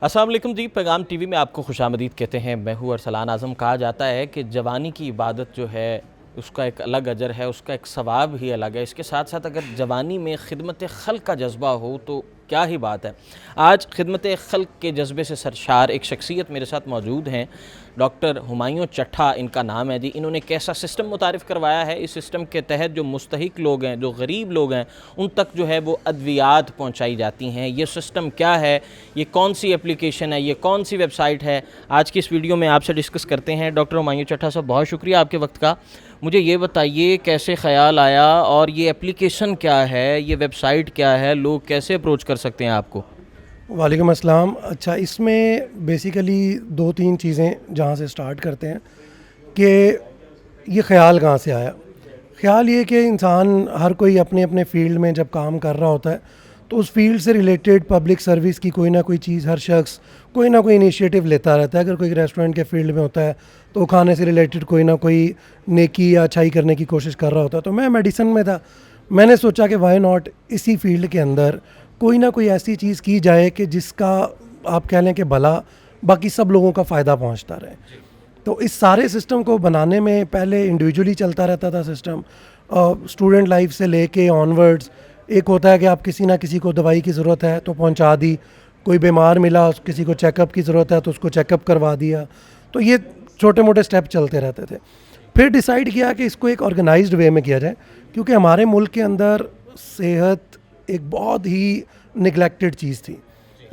अस्सलाम वालेकुम जी। पैगाम टीवी में आपको खुशामदीद कहते हैं। मैं हूँ अरसलान आज़म। कहा जाता है कि जवानी की इबादत जो है उसका एक अलग अजर है, उसका एक सवाब ही अलग है। इसके साथ साथ अगर जवानी में खिदमत खल्क़ का जज्बा हो तो क्या ही बात है। आज खिदमत खल्क़ के जज्बे से सरशार एक शख्सियत मेरे साथ मौजूद हैं। डॉक्टर हुमायूं चट्ठा इनका नाम है जी। इन्होंने कैसा सिस्टम मुतारिफ़ करवाया है, इस सिस्टम के तहत जो मुस्तहिक लोग हैं, जो गरीब लोग हैं, उन तक जो है वो अद्वियात पहुँचाई जाती हैं। ये सिस्टम क्या है, ये कौन सी एप्लीकेशन है, ये कौन सी वेबसाइट है, आज की इस वीडियो में आपसे डिस्कस करते हैं। डॉक्टर हुमायूं चट्ठा साहब, बहुत शुक्रिया आपके वक्त का। मुझे ये बताइए कैसे ख़्याल आया और ये एप्लीकेशन क्या है, ये वेबसाइट क्या है, लोग कैसे अप्रोच कर सकते हैं आपको? वालेकुम अस्सलाम। अच्छा, इसमें बेसिकली दो तीन चीज़ें जहाँ से स्टार्ट करते हैं कि ये ख़्याल कहाँ से आया। ख़्याल ये कि इंसान हर कोई अपने अपने फ़ील्ड में जब काम कर रहा होता है तो उस फील्ड से रिलेटेड पब्लिक सर्विस की कोई ना कोई चीज़ हर शख्स कोई ना कोई इनिशिएटिव लेता रहता है। अगर कोई रेस्टोरेंट के फील्ड में होता है तो खाने से रिलेटेड कोई ना कोई नेकी या अच्छाई करने की कोशिश कर रहा होता है। तो मैं मेडिसिन में था, मैंने सोचा कि वाई नॉट इसी फील्ड के अंदर कोई ना कोई ऐसी चीज़ की जाए कि जिसका आप कह लें कि भला बाकी सब लोगों का फ़ायदा पहुंचता रहे। तो इस सारे सिस्टम को बनाने में पहले इंडिविजुअली चलता रहता था सिस्टम, स्टूडेंट लाइफ से लेके ऑनवर्ड्स। एक होता है कि आप किसी ना किसी को दवाई की ज़रूरत है तो पहुंचा दी, कोई बीमार मिला किसी को चेकअप की ज़रूरत है तो उसको चेकअप करवा दिया। तो ये छोटे मोटे स्टेप चलते रहते थे। फिर डिसाइड किया कि इसको एक ऑर्गेनाइज्ड वे में किया जाए, क्योंकि हमारे मुल्क के अंदर सेहत एक बहुत ही निगलेक्टेड चीज़ थी।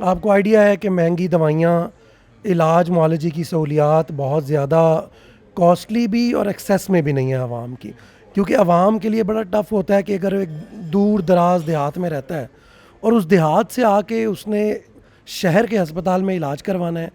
आपको आइडिया है कि महंगी दवाइयाँ, इलाज मुआलजे की सहूलियात बहुत ज़्यादा कॉस्टली भी और एक्सेस में भी नहीं है आवाम की। क्योंकि आवाम के लिए बड़ा टफ़ होता है कि अगर एक दूर दराज देहात में रहता है और उस देहात से आके उसने शहर के अस्पताल में इलाज करवाना है,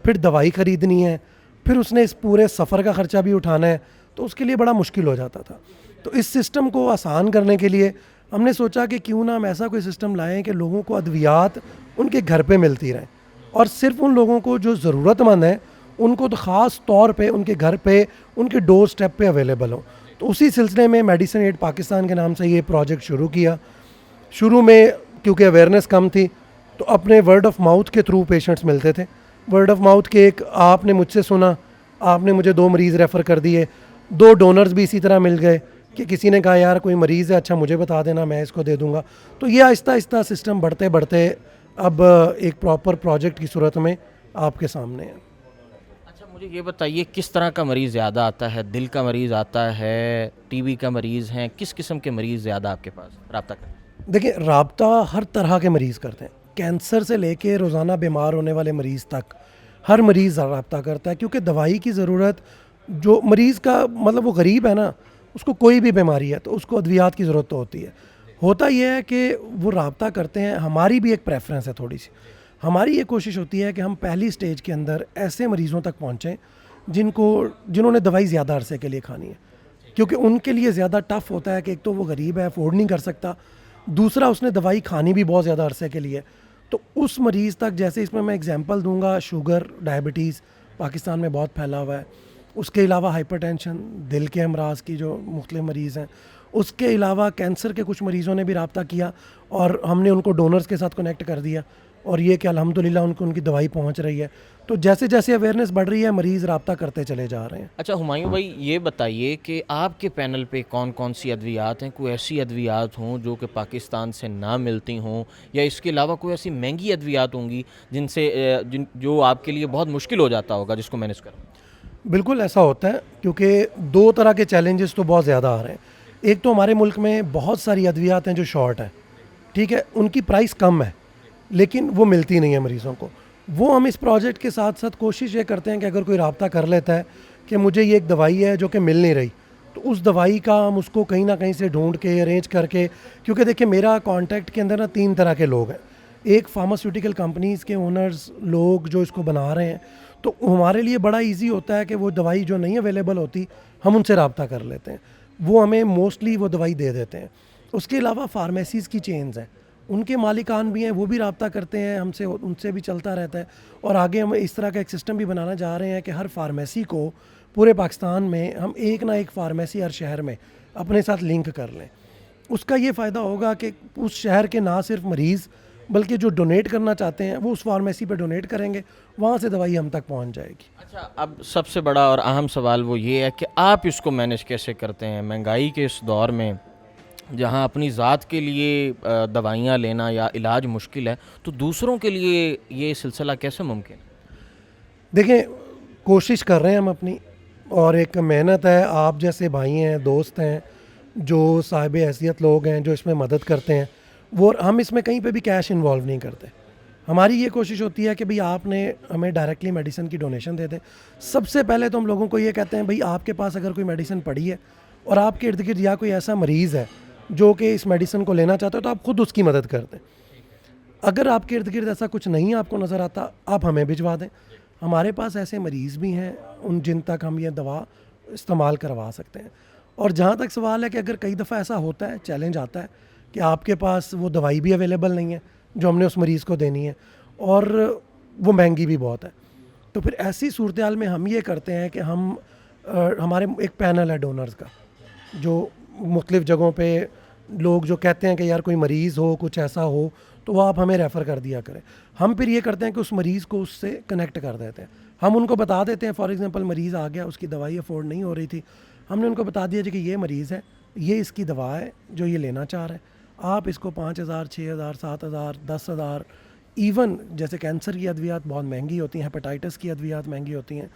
फिर दवाई ख़रीदनी है, फिर उसने इस पूरे सफ़र का ख़र्चा भी उठाना है, तो उसके लिए बड़ा मुश्किल हो जाता था। तो इस सिस्टम को आसान करने के लिए हमने सोचा कि क्यों ना हम ऐसा कोई सिस्टम लाएं कि लोगों को अद्वियात उनके घर पे मिलती रहें, और सिर्फ उन लोगों को जो ज़रूरतमंद हैं उनको तो ख़ास तौर पे उनके घर पे, उनके डोर स्टेप पे अवेलेबल हो। तो उसी सिलसिले में मेडिसिन एड पाकिस्तान के नाम से ये प्रोजेक्ट शुरू किया। शुरू में क्योंकि अवेयरनेस कम थी तो अपने वर्ड ऑफ माउथ के थ्रू पेशेंट्स मिलते थे। वर्ड ऑफ माउथ के एक आपने मुझसे सुना, आपने मुझे 2 मरीज़ रेफ़र कर दिए, 2 डोनर्स भी इसी तरह मिल गए कि किसी ने कहा यार कोई मरीज़ है, अच्छा मुझे बता देना, मैं इसको दे दूँगा। तो ये आहिस्ता आहिस्ता सिस्टम बढ़ते बढ़ते अब एक प्रॉपर प्रोजेक्ट की सूरत में आपके सामने है। अच्छा, मुझे ये बताइए किस तरह का मरीज़ ज़्यादा आता है? दिल का मरीज़ आता है, टीबी का मरीज़ हैं, किस किस्म के मरीज़ ज़्यादा आपके पास रब्ता करते हैं? देखिए, राब्ता हर तरह के मरीज़ करते हैं, कैंसर से लेके रोज़ाना बीमार होने वाले मरीज़ तक हर मरीज़ राब्ता करता है। क्योंकि दवाई की ज़रूरत, जो मरीज़ का मतलब वो गरीब है ना, उसको कोई भी बीमारी है तो उसको अद्वियात की ज़रूरत तो होती है। होता यह है कि वो राब्ता करते हैं। हमारी भी एक प्रेफरेंस है थोड़ी सी, हमारी ये कोशिश होती है कि हम पहली स्टेज के अंदर ऐसे मरीज़ों तक पहुँचें जिन्होंने दवाई ज़्यादा अरसे के लिए खानी है। क्योंकि उनके लिए ज़्यादा टफ़ होता है कि एक तो वो गरीब है, अफोर्ड नहीं कर सकता, दूसरा उसने दवाई खानी भी बहुत ज़्यादा अरसे के लिए। तो उस मरीज़ तक, जैसे इसमें मैं एग्जांपल दूंगा, शुगर, डायबिटीज़ पाकिस्तान में बहुत फैला हुआ है। उसके अलावा हाइपरटेंशन, दिल के अमराज की जो मुख्तलिफ मरीज़ हैं, उसके अलावा कैंसर के कुछ मरीज़ों ने भी रब्ता किया और हमने उनको डोनर्स के साथ कनेक्ट कर दिया, और ये कि अल्हम्दुलिल्लाह उनको उनकी दवाई पहुंच रही है। तो जैसे जैसे अवेयरनेस बढ़ रही है मरीज़ रब्ता करते चले जा रहे हैं। अच्छा हुमायूं भाई, ये बताइए कि आपके पैनल पे कौन कौन सी अद्वियात हैं? कोई ऐसी अद्वियात हों जो कि पाकिस्तान से ना मिलती हों, या इसके अलावा कोई ऐसी महंगी अद्वियात होंगी जिनसे जो आपके लिए बहुत मुश्किल हो जाता होगा जिसको मैनेज करना? बिल्कुल ऐसा होता है, क्योंकि 2 तरह के चैलेंजेस तो बहुत ज़्यादा आ रहे हैं। एक तो हमारे मुल्क में बहुत सारी अद्वियात हैं जो शॉर्ट हैं, ठीक है, उनकी प्राइस कम है लेकिन वो मिलती नहीं है मरीज़ों को। वो हम इस प्रोजेक्ट के साथ साथ कोशिश ये करते हैं कि अगर कोई रब्ता कर लेता है कि मुझे ये एक दवाई है जो कि मिल नहीं रही, तो उस दवाई का हम उसको कहीं ना कहीं से ढूंढ के अरेंज करके, क्योंकि देखिए मेरा कॉन्टैक्ट के अंदर ना 3 तरह के लोग हैं। एक फार्मास्यूटिकल कंपनीज़ के ओनर्स, लोग जो इसको बना रहे हैं, तो हमारे लिए बड़ा ईजी होता है कि वो दवाई जो नहीं अवेलेबल होती हम उनसे रब्ता कर लेते हैं, वो हमें मोस्टली वो दवाई दे देते हैं। उसके अलावा फार्मेसीज़ की चेन्स हैं, उनके मालिकान भी हैं, वो भी रब्ता करते हैं हमसे, उनसे भी चलता रहता है। और आगे हम इस तरह का एक सिस्टम भी बनाना चाह रहे हैं कि हर फार्मेसी को पूरे पाकिस्तान में हम एक ना एक फार्मेसी हर शहर में अपने साथ लिंक कर लें। उसका ये फ़ायदा होगा कि उस शहर के ना सिर्फ मरीज़ बल्कि जो डोनेट करना चाहते हैं वो उस फार्मेसी पे डोनेट करेंगे, वहाँ से दवाई हम तक पहुँच जाएगी। अच्छा, अब सबसे बड़ा और अहम सवाल वो ये है कि आप इसको मैनेज कैसे करते हैं महंगाई के इस दौर में, जहाँ अपनी ज़ात के लिए दवाइयाँ लेना या इलाज मुश्किल है, तो दूसरों के लिए ये सिलसिला कैसे मुमकिन है? देखें, कोशिश कर रहे हैं हम अपनी, और एक मेहनत है। आप जैसे भाई हैं, दोस्त हैं, जो साहिब हैसियत लोग हैं, जो इसमें मदद करते हैं, वो हम इसमें कहीं पे भी कैश इन्वॉल्व नहीं करते। हमारी ये कोशिश होती है कि भाई आपने हमें डायरेक्टली मेडिसिन की डोनेशन दे दें। सबसे पहले तो हम लोगों को ये कहते हैं, भाई आपके पास अगर कोई मेडिसिन पड़ी है और आपके इर्द गिर्द या कोई ऐसा मरीज़ है जो कि इस मेडिसिन को लेना चाहता है, तो आप खुद उसकी मदद कर दें। अगर आपके इर्द गिर्द ऐसा कुछ नहीं आपको नज़र आता, आप हमें भिजवा दें। हमारे पास ऐसे मरीज़ भी हैं उन जिन तक हम ये दवा इस्तेमाल करवा सकते हैं। और जहाँ तक सवाल है कि अगर कई दफ़ा ऐसा होता है, चैलेंज आता है कि आपके पास वो दवाई भी अवेलेबल नहीं है जो हमने उस मरीज़ को देनी है, और वो महंगी भी बहुत है, तो फिर ऐसी सूरत हाल में हम ये करते हैं कि हम हमारे एक पैनल है डोनर्स का, जो मुख्तलिफ़ जगहों पे लोग जो कहते हैं कि यार कोई मरीज़ हो, कुछ ऐसा हो, तो वो आप हमें रेफ़र कर दिया करें। हम फिर ये करते हैं कि उस मरीज़ को उससे कनेक्ट कर देते हैं। हम उनको बता देते हैं, फॉर एग्ज़ाम्पल मरीज़ आ गया, उसकी दवाई अफोर्ड नहीं हो रही थी, हमने उनको बता दिया जी कि ये मरीज़ है, ये इसकी दवा है जो ये लेना चाह रहा है, आप इसको 5,000, 6,000, 7,000, 10,000, इवन जैसे कैंसर की अद्वियात बहुत महंगी होती हैं, हेपेटाइटिस की अद्वियात महंगी होती हैं,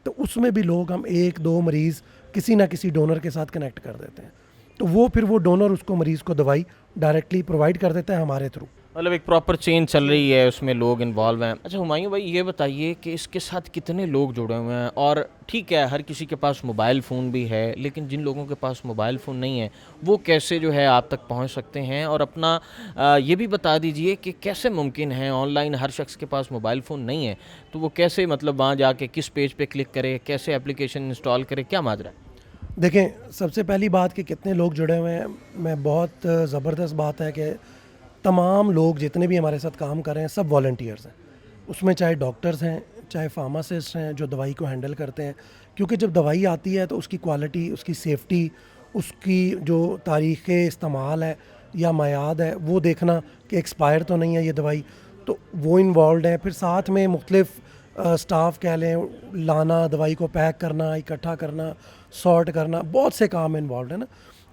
तो उसमें भी लोग हम 1-2 मरीज़ किसी ना किसी डोनर के साथ कनेक्ट कर देते हैं, तो वो फिर वो डोनर उसको मरीज़ को दवाई डायरेक्टली प्रोवाइड कर देता है हमारे थ्रू। मतलब एक प्रॉपर चेन चल रही है, उसमें लोग इन्वॉल्व हैं। अच्छा हुमायूं भाई, ये बताइए कि इसके साथ कितने लोग जुड़े हुए हैं? और ठीक है, हर किसी के पास मोबाइल फ़ोन भी है, लेकिन जिन लोगों के पास मोबाइल फ़ोन नहीं है, वो कैसे जो है आप तक पहुंच सकते हैं? और अपना ये भी बता दीजिए कि कैसे मुमकिन है, ऑनलाइन हर शख्स के पास मोबाइल फ़ोन नहीं है, तो वो कैसे, मतलब वहाँ जाके किस पेज पे क्लिक करे, कैसे एप्लीकेशन इंस्टॉल करे, क्या माजरा है? देखें, सबसे पहली बात कि कितने लोग जुड़े हुए हैं, मैं बहुत ज़बरदस्त बात है कि तमाम लोग जितने भी हमारे साथ काम कर रहे हैं सब वॉलंटियर्स हैं। उसमें चाहे डॉक्टर्स हैं, चाहे फार्मासिस्ट हैं जो दवाई को हैंडल करते हैं, क्योंकि जब दवाई आती है तो उसकी क्वालिटी, उसकी सेफ्टी, उसकी जो तारीख़ इस्तेमाल है या मयाद है, वो देखना कि एक्सपायर तो नहीं है ये दवाई, तो वो इन्वॉल्व है। फिर साथ में मुख्तलिफ़ स्टाफ कह लें, लाना, दवाई को पैक करना, इकट्ठा करना, सॉर्ट करना, बहुत से काम इन्वॉल्व है ना।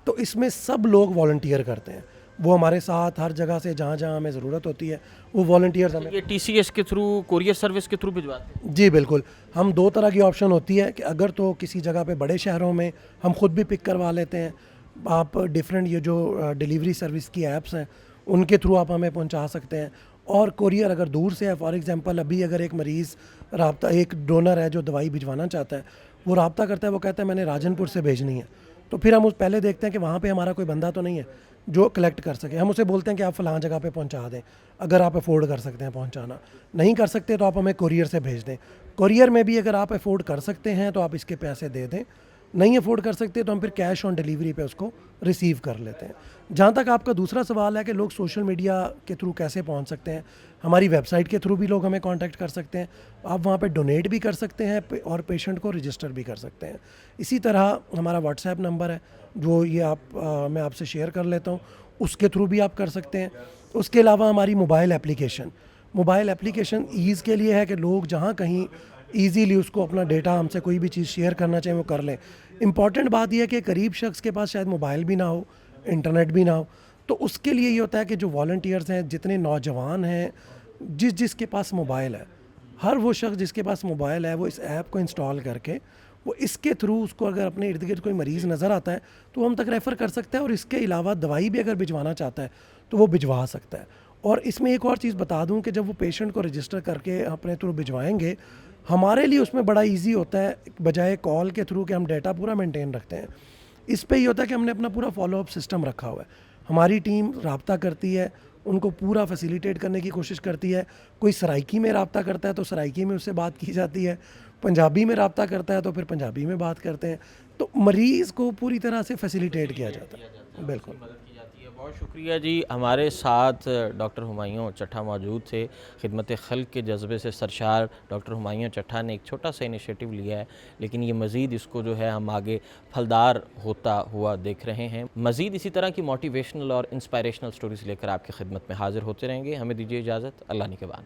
तो इसमें सब लोग वॉलंटियर करते हैं, वो हमारे साथ हर जगह से जहाँ जहाँ हमें ज़रूरत होती है वो वॉलंटियर्स हमें। ये टीसीएस के थ्रू, कोरियर सर्विस के थ्रू भिजवाते हैं? जी बिल्कुल, हम 2 तरह की ऑप्शन होती है कि अगर तो किसी जगह पे बड़े शहरों में हम खुद भी पिक करवा लेते हैं, आप डिफरेंट ये जो डिलीवरी सर्विस की ऐप्स हैं उनके थ्रू आप हमें पहुंचा सकते हैं। और कोरियर अगर दूर से है, फॉर एग्जांपल अभी अगर एक मरीज़ राब्ता, एक डोनर है जो दवाई भिजवाना चाहता है, वो राब्ता करता है, वो कहता है मैंने राजनपुर से भेजनी है, तो फिर हम उस पहले देखते हैं कि वहाँ पे हमारा कोई बंदा तो नहीं है जो कलेक्ट कर सके। हम उसे बोलते हैं कि आप फ़लाँ जगह पे पहुँचा दें, अगर आप अफोर्ड कर सकते हैं पहुँचाना। नहीं कर सकते तो आप हमें कोरियर से भेज दें। कोरियर में भी अगर आप अफोर्ड कर सकते हैं तो आप इसके पैसे दे दें, नहीं अफोर्ड कर सकते तो हम फिर कैश ऑन डिलीवरी पे उसको रिसीव कर लेते हैं। जहाँ तक आपका दूसरा सवाल है कि लोग सोशल मीडिया के थ्रू कैसे पहुँच सकते हैं, हमारी वेबसाइट के थ्रू भी लोग हमें कांटेक्ट कर सकते हैं। आप वहाँ पे डोनेट भी कर सकते हैं और पेशेंट को रजिस्टर भी कर सकते हैं। इसी तरह हमारा व्हाट्सएप नंबर है जो ये मैं आपसे शेयर कर लेता हूँ, उसके थ्रू भी आप कर सकते हैं। उसके अलावा हमारी मोबाइल एप्लीकेशन ईज़ के लिए है कि लोग जहाँ कहीं ईज़िली उसको अपना डेटा हमसे कोई भी चीज़ शेयर करना चाहें वो कर लें। इम्पॉर्टेंट बात यह है कि करीब शख्स के पास शायद मोबाइल भी ना हो, इंटरनेट भी ना हो, तो उसके लिए ये होता है कि जो वॉलंटियर्स हैं, जितने नौजवान हैं, जिसके पास मोबाइल है, हर वो शख्स जिसके पास मोबाइल है वो इस ऐप को इंस्टॉल करके वो इसके थ्रू उसको अगर अपने इर्द गिर्द कोई मरीज़ नज़र आता है तो हम तक रेफ़र कर सकता है। और इसके अलावा दवाई भी अगर भिजवाना चाहता है तो वो भिजवा सकता है। और इसमें एक और चीज़ बता दूं कि जब वो पेशेंट को रजिस्टर करके अपने थ्रू भिजवाएंगे, हमारे लिए उसमें बड़ा इजी होता है, बजाय कॉल के थ्रू कि हम डाटा पूरा मेंटेन रखते हैं। इस पे ये होता है कि हमने अपना पूरा फॉलोअप सिस्टम रखा हुआ है। हमारी टीम राब्ता करती है, उनको पूरा फैसिलिटेट करने की कोशिश करती है। कोई सराइकी में राब्ता करता है तो सराइकी में उससे बात की जाती है, पंजाबी में राब्ता करता है तो फिर पंजाबी में बात करते हैं। तो मरीज़ को पूरी तरह से फैसिलिटेट किया जाता है। बिल्कुल। बहुत शुक्रिया जी। हमारे साथ डॉक्टर हुमायूं चट्ठा मौजूद थे। खिदमत खल्क़ के जज्बे से सरशार डॉक्टर हुमायूं चट्ठा ने एक छोटा सा इनिशिएटिव लिया है, लेकिन ये मज़ीद इसको जो है हम आगे फलदार होता हुआ देख रहे हैं। मज़ीद इसी तरह की मोटिवेशनल और इंस्पायरेशनल स्टोरीज़ लेकर आपकी खिदमत में हाज़िर होते रहेंगे। हमें दीजिए इजाज़त। अल्लाह निगहबान।